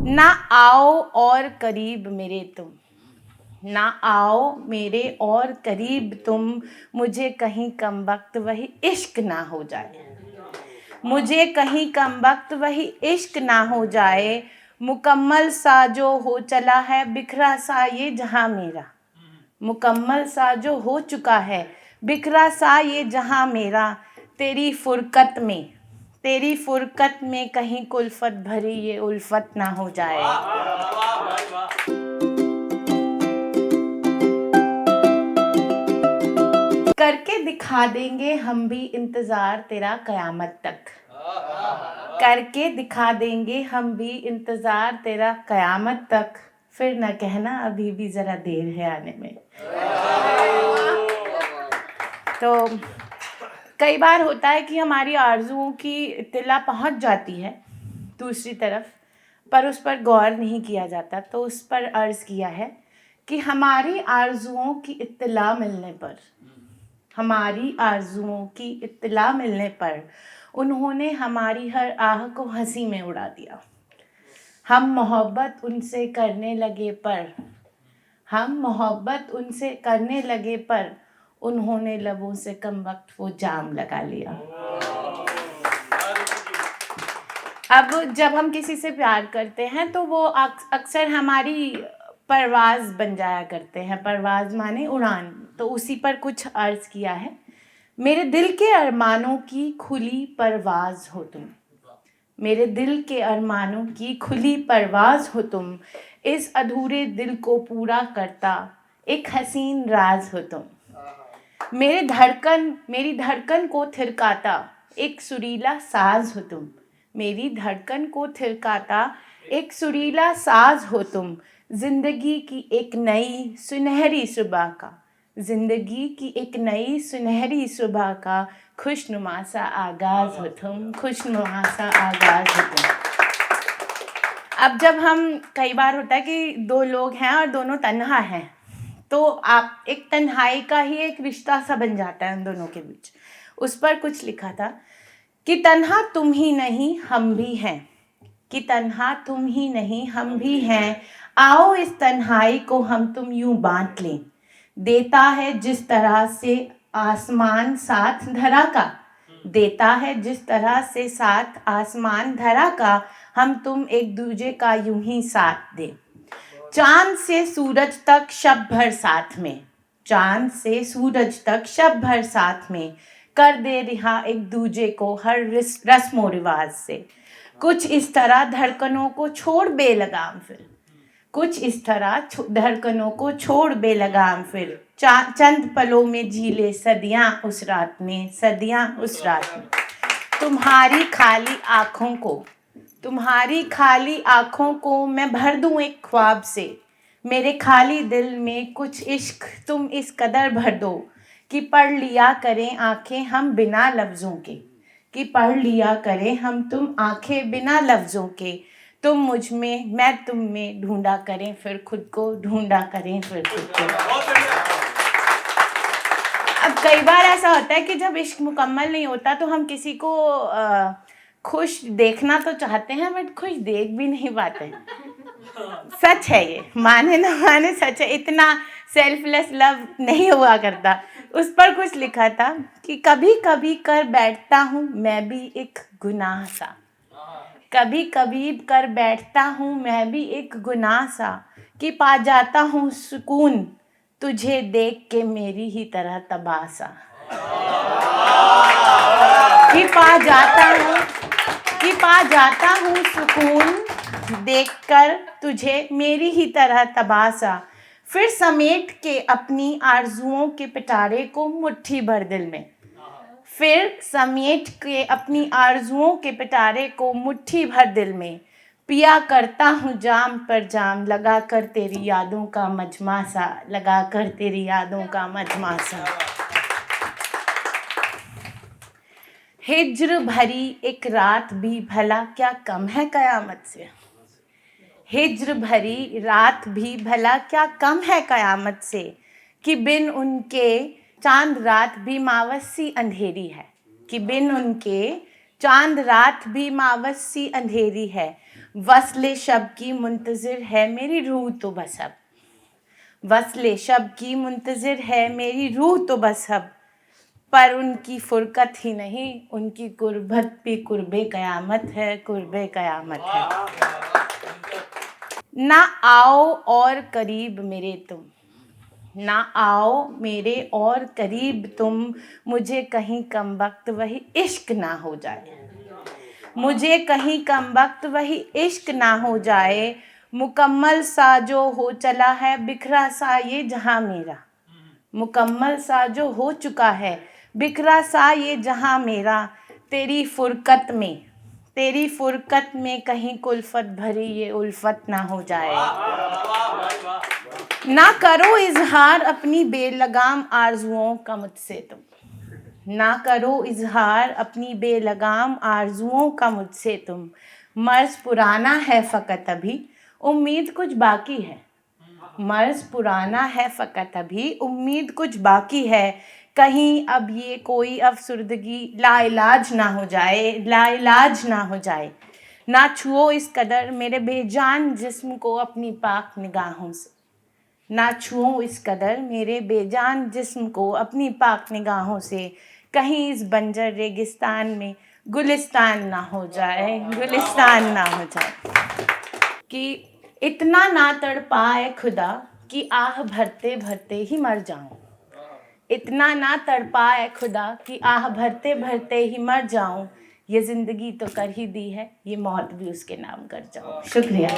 ना आओ और करीब मेरे तुम, ना आओ मेरे और करीब तुम, मुझे कहीं कम वक्त वही इश्क ना हो जाए, मुझे कहीं कम वक्त वही इश्क ना हो जाए। मुकम्मल सा जो हो चला है बिखरा सा ये जहां मेरा, मुकम्मल सा जो हो चुका है बिखरा सा ये जहां मेरा। तेरी फुरकत में, तेरी फुरकत में कहीं कुल्फत भरी ये उल्फत ना हो जाए। करके दिखा देंगे हम भी इंतजार तेरा कयामत तक, करके दिखा देंगे हम भी इंतजार तेरा कयामत तक, फिर न कहना अभी भी जरा देर है आने में। तो कई बार होता है कि हमारी आरजुओं की इत्तला पहुंच जाती है दूसरी तरफ, पर उस पर गौर नहीं किया जाता। तो उस पर अर्ज़ किया है कि हमारी आरजुओं की इत्तला मिलने पर, हमारी आरजुओं की इत्तला मिलने पर उन्होंने हमारी हर आह को हंसी में उड़ा दिया। हम मोहब्बत उनसे करने लगे पर, हम मोहब्बत उनसे करने लगे पर उन्होंने लबों से कम वक्त वो जाम लगा लिया। अब जब हम किसी से प्यार करते हैं तो वो अक्सर हमारी परवाज़ बन जाया करते हैं। परवाज़ माने उड़ान, तो उसी पर कुछ अर्ज़ किया है। मेरे दिल के अरमानों की खुली परवाज़ हो तुम, मेरे दिल के अरमानों की खुली परवाज़ हो तुम, इस अधूरे दिल को पूरा करता एक हसीन राज हो तुम। मेरी धड़कन को थिरकाता एक सुरीला साज हो तुम, मेरी धड़कन को थिरकाता एक सुरीला साज हो तुम। जिंदगी की एक नई सुनहरी सुबह का, जिंदगी की एक नई सुनहरी सुबह का खुशनुमा सा आगाज हो तुम, खुशनुमा सा आगाज हो तुम। अब जब हम, कई बार होता है कि दो लोग हैं और दोनों तन्हा हैं, तो आप एक तन्हाई का ही एक रिश्ता सा बन जाता है उन दोनों के बीच। उस पर कुछ लिखा था कि तन्हा तुम ही नहीं हम भी हैं, कि तन्हा तुम ही नहीं हम भी हैं, आओ इस तन्हाई को हम तुम यूं बांट लें। देता है जिस तरह से आसमान साथ धरा का, देता है जिस तरह से साथ आसमान धरा का, हम तुम एक दूजे का यूं ही साथ दें। चांद से सूरज तक शब भर साथ में, चांद से सूरज तक शब भर साथ में, कर दे रिहा एक दूजे को हर रस्मो रिवाज से। कुछ इस तरह धड़कनों को छोड़ बेलगाम फिर, कुछ इस तरह धड़कनों को छोड़ बेलगाम फिर, चंद पलों में झीले सदियां उस रात में, सदियां उस रात में। तुम्हारी खाली आँखों को, तुम्हारी खाली आँखों को मैं भर दूं एक ख्वाब से, मेरे खाली दिल में कुछ इश्क तुम इस कदर भर दो कि पढ़ लिया करें आँखें हम बिना लफ्ज़ों के, कि पढ़ लिया करें हम तुम आँखें बिना लफ्ज़ों के। तुम मुझ में मैं तुम में ढूंढा करें फिर खुद को, ढूंढा करें फिर खुद को। अब कई बार ऐसा होता है कि जब इश्क मुकम्मल नहीं होता तो हम किसी को खुश देखना तो चाहते हैं बट खुश देख भी नहीं पाते। सच है ये, माने ना माने सच है, इतना सेल्फलेस लव नहीं हुआ करता। उस पर कुछ लिखा था कि कभी कभी कर बैठता हूँ मैं भी एक गुनाह सा, कभी कभी कर बैठता हूँ मैं भी एक गुनाह सा, कि पा जाता हूँ सुकून तुझे देख के मेरी ही तरह तबासा, कि पा जाता हूँ सुकून देखकर तुझे मेरी ही तरह तबासा। फिर समेट के अपनी आरजुओं के पिटारे को मुट्ठी भर दिल में, फिर समेट के अपनी आरजुओं के पिटारे को मुट्ठी भर दिल में, पिया करता हूँ जाम पर जाम लगा कर तेरी यादों का मजमा सा, लगा कर तेरी यादों का मजमा सा। हिज्र भरी एक रात भी भला क्या कम है कयामत से, हिज्र भरी रात भी भला क्या कम है कयामत से, कि बिन उनके चांद रात भी मावसी अंधेरी है, कि बिन उनके चांद रात भी मावसी अंधेरी है। वस्ले शब की मुंतज़िर है मेरी रूह तो बस अब, वस्ले शब की मुंतज़िर है मेरी रूह तो बस अब, पर उनकी फुरकत ही नहीं, उनकी कुर्बत भी कुर्बे क़यामत है, कुर्बे क़यामत है। ना आओ और करीब मेरे तुम, ना आओ मेरे और करीब तुम, मुझे कहीं कमबख्त वही इश्क ना हो जाए, मुझे कहीं कमबख्त वही इश्क ना हो जाए, मुकम्मल सा जो हो चला है बिखरा सा ये जहां मेरा, मुकम्मल सा जो हो चुका है बिखरा सा ये जहां मेरा, तेरी फुरकत में, तेरी फुरकत में कहीं कुल्फत भरी ये उल्फत ना हो जाए। ना करो इजहार अपनी बेलगाम आरजुओं का मुझसे तुम, ना करो इजहार अपनी बेलगाम आरजुओं का मुझसे तुम, मर्ज पुराना है फ़कत अभी उम्मीद कुछ बाकी है, मर्ज पुराना है फ़कत अभी उम्मीद कुछ बाकी है, कहीं अब ये कोई अफसुर्दगी लाइलाज ना हो जाए, लाइलाज ना हो जाए। ना छुओ इस कदर मेरे बेजान जिस्म को अपनी पाक निगाहों से, ना छुओ इस कदर मेरे बेजान जिस्म को अपनी पाक निगाहों से, कहीं इस बंजर रेगिस्तान में गुलिस्तान ना हो जाए, गुलिस्तान ना हो जाए। कि इतना ना तड़पाए खुदा कि आह भरते भरते ही मर जाऊं, इतना ना तड़पाए खुदा कि आह भरते भरते ही मर जाऊं, ये ज़िंदगी तो कर ही दी है, ये मौत भी उसके नाम कर जाऊं। शुक्रिया।